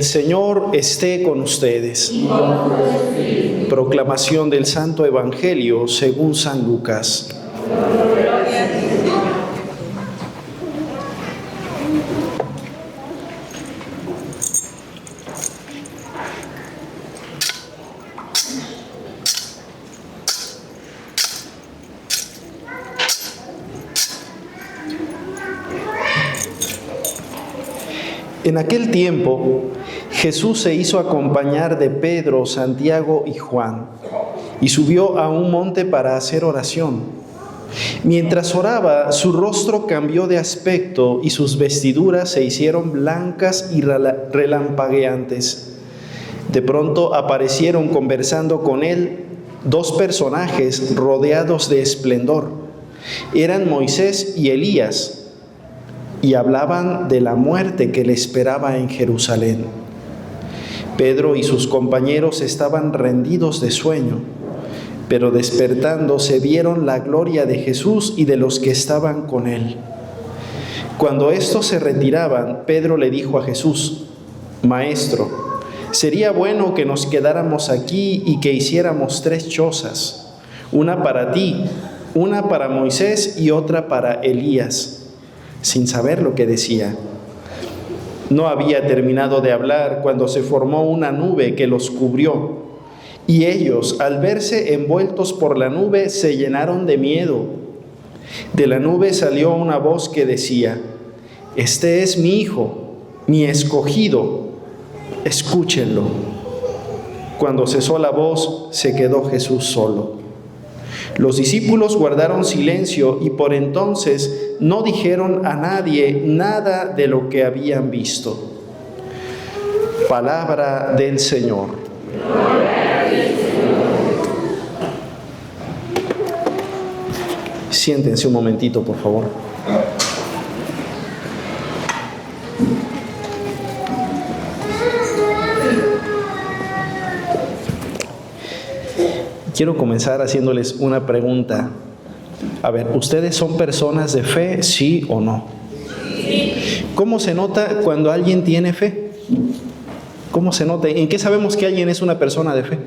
Señor esté con ustedes. Proclamación del Santo Evangelio según San Lucas. En aquel tiempo, Jesús se hizo acompañar de Pedro, Santiago y Juan, y subió a un monte para hacer oración. Mientras oraba, su rostro cambió de aspecto y sus vestiduras se hicieron blancas y relampagueantes. De pronto aparecieron conversando con él dos personajes rodeados de esplendor. Eran Moisés y Elías, y hablaban de la muerte que le esperaba en Jerusalén. Pedro y sus compañeros estaban rendidos de sueño, pero despertándose vieron la gloria de Jesús y de los que estaban con él. Cuando estos se retiraban, Pedro le dijo a Jesús: Maestro, sería bueno que nos quedáramos aquí y que hiciéramos 3 chozas, una para ti, una para Moisés y otra para Elías, sin saber lo que decía. No había terminado de hablar cuando se formó una nube que los cubrió, y ellos, al verse envueltos por la nube, se llenaron de miedo. De la nube salió una voz que decía: Este es mi Hijo, mi escogido, escúchenlo. Cuando cesó la voz, se quedó Jesús solo. Los discípulos guardaron silencio y por entonces no dijeron a nadie nada de lo que habían visto. Palabra del Señor. Siéntense un momentito, por favor. Quiero comenzar haciéndoles una pregunta. A ver, ¿ustedes son personas de fe, sí o no? Sí. ¿Cómo se nota cuando alguien tiene fe? ¿Cómo se nota? ¿En qué sabemos que alguien es una persona de fe?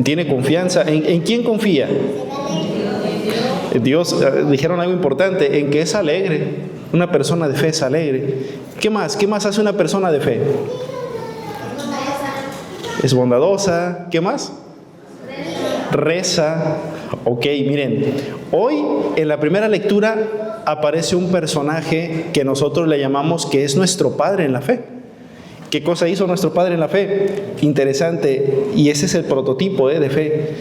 ¿Tiene confianza? ¿En quién confía? Dios, dijeron algo importante, en que es alegre. Una persona de fe es alegre. ¿Qué más? ¿Qué más hace una persona de fe? Es bondadosa. ¿Qué más? Reza. Ok, miren, hoy en la primera lectura aparece un personaje que nosotros le llamamos que es nuestro padre en la fe. ¿Qué cosa hizo nuestro padre en la fe? Interesante, y ese es el prototipo de fe.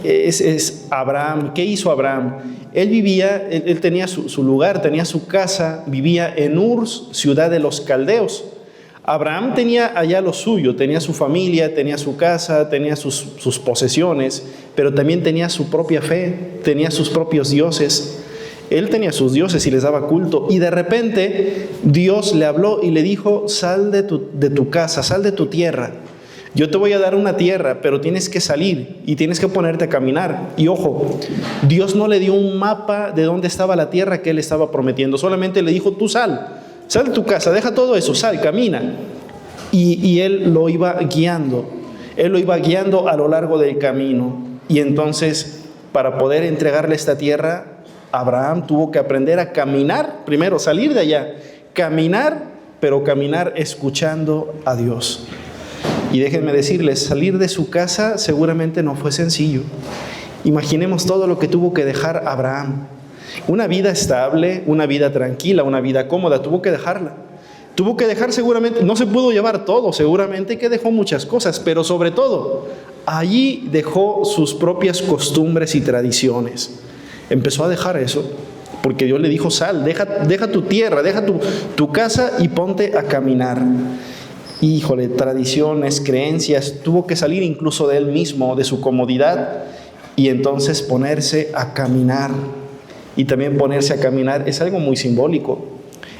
Es Abraham. ¿Qué hizo Abraham? Él vivía, él tenía su lugar, tenía su casa, vivía en Ur, ciudad de los caldeos. Abraham tenía allá lo suyo, tenía su familia, tenía su casa, tenía sus posesiones, pero también tenía su propia fe, tenía sus propios dioses. Él tenía sus dioses y les daba culto. Y de repente Dios le habló y le dijo: sal de tu casa, sal de tu tierra. Yo te voy a dar una tierra, pero tienes que salir y tienes que ponerte a caminar. Y ojo, Dios no le dio un mapa de dónde estaba la tierra que él estaba prometiendo. Solamente le dijo: tú sal de tu casa, deja todo eso, sal, camina. Y él lo iba guiando. Él lo iba guiando a lo largo del camino. Y entonces, para poder entregarle esta tierra, Abraham tuvo que aprender a caminar, primero salir de allá, caminar, pero caminar escuchando a Dios. Y déjenme decirles, salir de su casa seguramente no fue sencillo. Imaginemos todo lo que tuvo que dejar Abraham. Una vida estable, una vida tranquila, una vida cómoda, tuvo que dejarla. Tuvo que dejar seguramente, no se pudo llevar todo, seguramente que dejó muchas cosas, pero sobre todo, allí dejó sus propias costumbres y tradiciones. Empezó a dejar eso, porque Dios le dijo: sal, deja tu tierra, deja tu casa y ponte a caminar. Híjole, tradiciones, creencias, tuvo que salir incluso de él mismo, de su comodidad, y entonces ponerse a caminar. Y también ponerse a caminar es algo muy simbólico.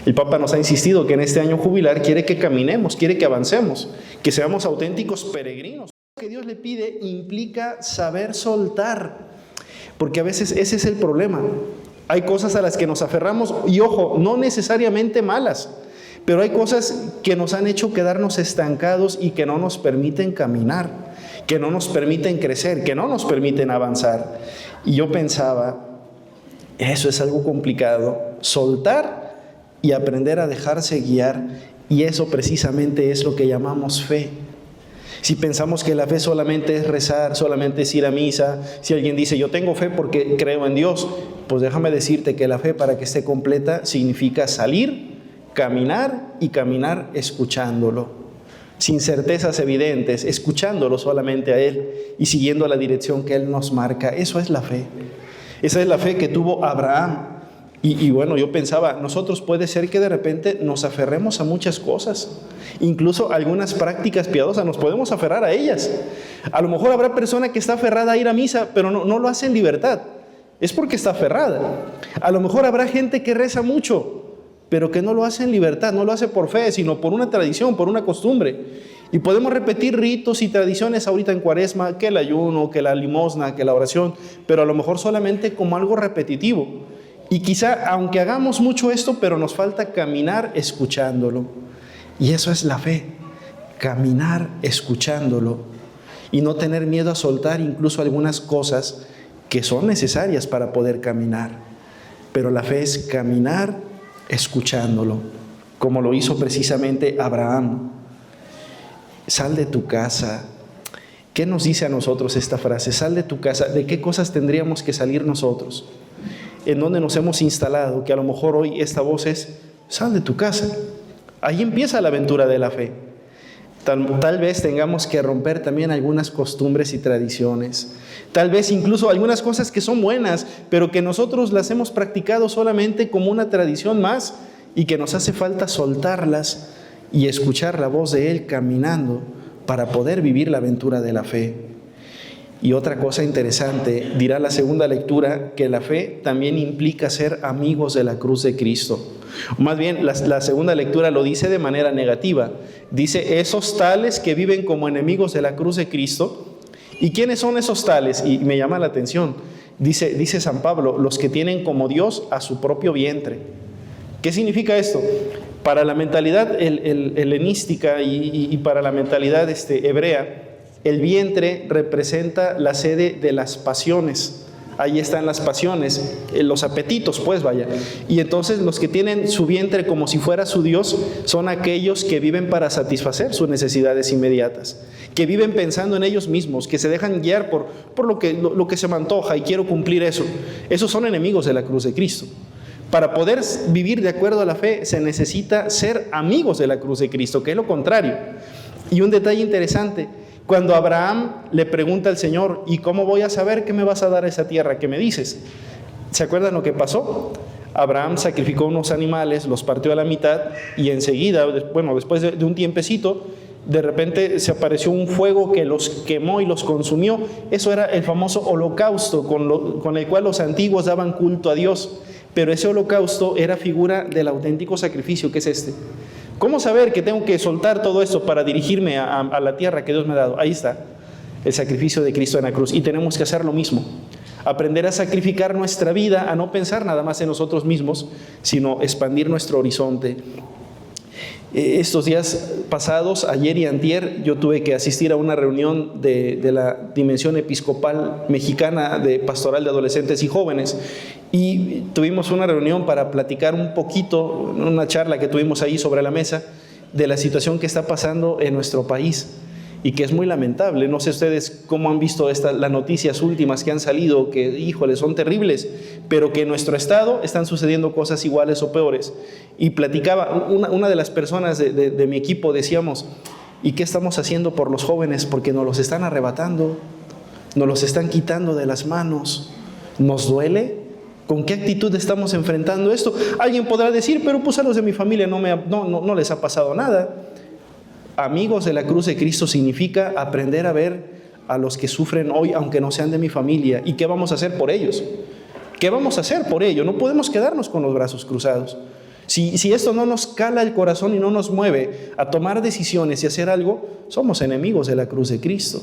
El Papa nos ha insistido que en este año jubilar quiere que caminemos, quiere que avancemos, que seamos auténticos peregrinos. Lo que Dios le pide implica saber soltar, porque a veces ese es el problema. Hay cosas a las que nos aferramos y, ojo, no necesariamente malas. pero hay cosas que nos han hecho quedarnos estancados y que no nos permiten caminar, que no nos permiten crecer, que no nos permiten avanzar. Y yo pensaba, eso es algo complicado, soltar y aprender a dejarse guiar, y eso precisamente es lo que llamamos fe. Si pensamos que la fe solamente es rezar, solamente es ir a misa, si alguien dice yo tengo fe porque creo en Dios, pues déjame decirte que la fe, para que esté completa, significa salir, caminar y caminar escuchándolo, sin certezas evidentes, escuchándolo solamente a Él y siguiendo la dirección que Él nos marca. Eso es la fe. Esa es la fe que tuvo Abraham. Y bueno, yo pensaba, nosotros puede ser que de repente nos aferremos a muchas cosas, incluso algunas prácticas piadosas, nos podemos aferrar a ellas. A lo mejor habrá persona que está aferrada a ir a misa, pero no lo hace en libertad, es porque está aferrada. A lo mejor habrá gente que reza mucho, pero que no lo hace en libertad, no lo hace por fe, sino por una tradición, por una costumbre. Y podemos repetir ritos y tradiciones ahorita en Cuaresma, que el ayuno, que la limosna, que la oración, pero a lo mejor solamente como algo repetitivo. Y quizá, aunque hagamos mucho esto, pero nos falta caminar escuchándolo. Y eso es la fe, caminar escuchándolo. Y no tener miedo a soltar incluso algunas cosas que son necesarias para poder caminar. Pero la fe es caminar escuchándolo, como lo hizo precisamente Abraham. Sal de tu casa. ¿Qué nos dice a nosotros esta frase? Sal de tu casa. ¿De qué cosas tendríamos que salir nosotros? En donde nos hemos instalado, que a lo mejor hoy esta voz es, sal de tu casa. Ahí empieza la aventura de la fe. Tal vez tengamos que romper también algunas costumbres y tradiciones. Tal vez incluso algunas cosas que son buenas, pero que nosotros las hemos practicado solamente como una tradición más y que nos hace falta soltarlas y escuchar la voz de Él caminando para poder vivir la aventura de la fe. Y otra cosa interesante, dirá la segunda lectura, que la fe también implica ser amigos de la cruz de Cristo. O más bien, la segunda lectura lo dice de manera negativa. Dice, esos tales que viven como enemigos de la cruz de Cristo. ¿Y quiénes son esos tales? Y me llama la atención. Dice San Pablo, los que tienen como Dios a su propio vientre. ¿Qué significa esto? Para la mentalidad helenística y para la mentalidad hebrea, el vientre representa la sede de las pasiones. Ahí están las pasiones, los apetitos, pues vaya. Y entonces los que tienen su vientre como si fuera su Dios son aquellos que viven para satisfacer sus necesidades inmediatas, que viven pensando en ellos mismos, que se dejan guiar por lo que se me antoja y quiero cumplir eso. Esos son enemigos de la cruz de Cristo. Para poder vivir de acuerdo a la fe se necesita ser amigos de la cruz de Cristo, que es lo contrario. Y un detalle interesante, cuando Abraham le pregunta al Señor, ¿y cómo voy a saber que me vas a dar esa tierra que me dices? ¿Se acuerdan lo que pasó? Abraham sacrificó unos animales, los partió a la mitad y enseguida, después de un tiempecito, de repente se apareció un fuego que los quemó y los consumió. Eso era el famoso holocausto con el cual los antiguos daban culto a Dios. Pero ese holocausto era figura del auténtico sacrificio que es este. ¿Cómo saber que tengo que soltar todo esto para dirigirme a la tierra que Dios me ha dado? Ahí está, el sacrificio de Cristo en la cruz. Y tenemos que hacer lo mismo. Aprender a sacrificar nuestra vida, a no pensar nada más en nosotros mismos, sino expandir nuestro horizonte. Estos días pasados, ayer y antier, yo tuve que asistir a una reunión de la Dimensión Episcopal Mexicana de Pastoral de Adolescentes y Jóvenes, y tuvimos una reunión para platicar un poquito, una charla que tuvimos ahí sobre la mesa, de la situación que está pasando en nuestro país y que es muy lamentable. No sé ustedes cómo han visto las noticias últimas que han salido, que híjole, son terribles, pero que en nuestro estado están sucediendo cosas iguales o peores. Y platicaba, una de las personas de mi equipo, decíamos, ¿y qué estamos haciendo por los jóvenes? Porque nos los están arrebatando, nos los están quitando de las manos. ¿Nos duele? ¿Con qué actitud estamos enfrentando esto? Alguien podrá decir, pero pues a los de mi familia no les ha pasado nada. Amigos de la cruz de Cristo significa aprender a ver a los que sufren hoy, aunque no sean de mi familia. ¿Y qué vamos a hacer por ellos? ¿Qué vamos a hacer por ellos? No podemos quedarnos con los brazos cruzados. Si esto no nos cala el corazón y no nos mueve a tomar decisiones y hacer algo, somos enemigos de la cruz de Cristo.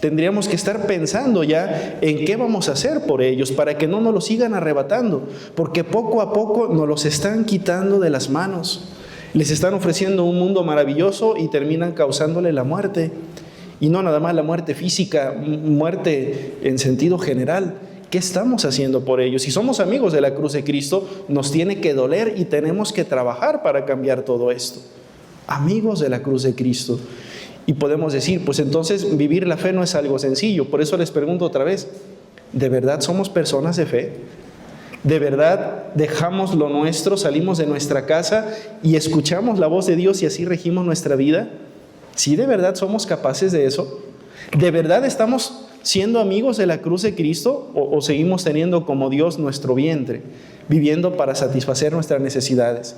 Tendríamos que estar pensando ya en qué vamos a hacer por ellos para que no nos los sigan arrebatando, porque poco a poco nos los están quitando de las manos. Les están ofreciendo un mundo maravilloso y terminan causándole la muerte. Y no nada más la muerte física, muerte en sentido general. ¿Qué estamos haciendo por ellos? Si somos amigos de la cruz de Cristo, nos tiene que doler y tenemos que trabajar para cambiar todo esto. Amigos de la cruz de Cristo. Y podemos decir, pues entonces vivir la fe no es algo sencillo. Por eso les pregunto otra vez, ¿de verdad somos personas de fe? ¿De verdad dejamos lo nuestro, salimos de nuestra casa y escuchamos la voz de Dios y así regimos nuestra vida? ¿Sí de verdad somos capaces de eso? ¿De verdad estamos siendo amigos de la cruz de Cristo o seguimos teniendo como Dios nuestro vientre, viviendo para satisfacer nuestras necesidades?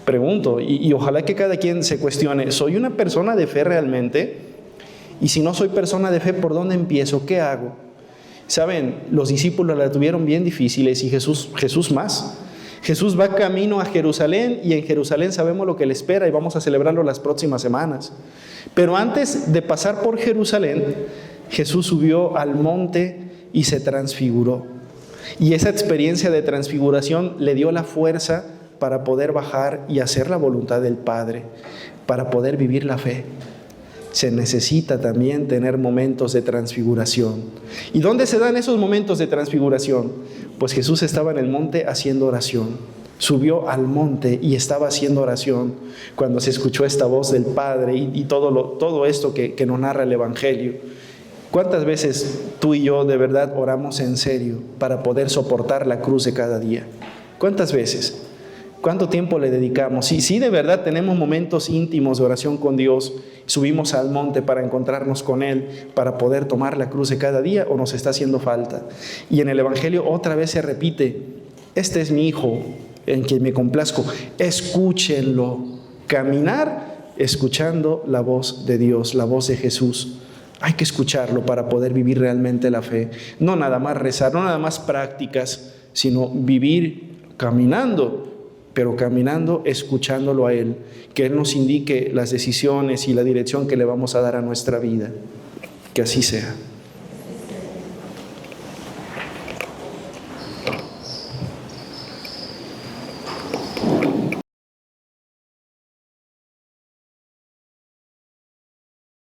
Pregunto, y ojalá que cada quien se cuestione, ¿soy una persona de fe realmente? Y si no soy persona de fe, ¿por dónde empiezo? ¿Qué hago? Saben, los discípulos la tuvieron bien difíciles y Jesús más. Jesús va camino a Jerusalén y en Jerusalén sabemos lo que le espera y vamos a celebrarlo las próximas semanas. Pero antes de pasar por Jerusalén, Jesús subió al monte y se transfiguró. Y esa experiencia de transfiguración le dio la fuerza para poder bajar y hacer la voluntad del Padre, para poder vivir la fe. Se necesita también tener momentos de transfiguración. ¿Y dónde se dan esos momentos de transfiguración? Pues Jesús estaba en el monte haciendo oración. Subió al monte y estaba haciendo oración cuando se escuchó esta voz del Padre y todo esto que nos narra el Evangelio. ¿Cuántas veces tú y yo de verdad oramos en serio para poder soportar la cruz de cada día? ¿Cuántas veces? ¿Cuánto tiempo le dedicamos? Sí, de verdad tenemos momentos íntimos de oración con Dios, subimos al monte para encontrarnos con Él, para poder tomar la cruz de cada día, o nos está haciendo falta. Y en el Evangelio otra vez se repite, este es mi Hijo en quien me complazco, escúchenlo. Caminar escuchando la voz de Dios, la voz de Jesús. Hay que escucharlo para poder vivir realmente la fe. No nada más rezar, no nada más prácticas, sino vivir caminando, pero caminando, escuchándolo a Él, que Él nos indique las decisiones y la dirección que le vamos a dar a nuestra vida. Que así sea.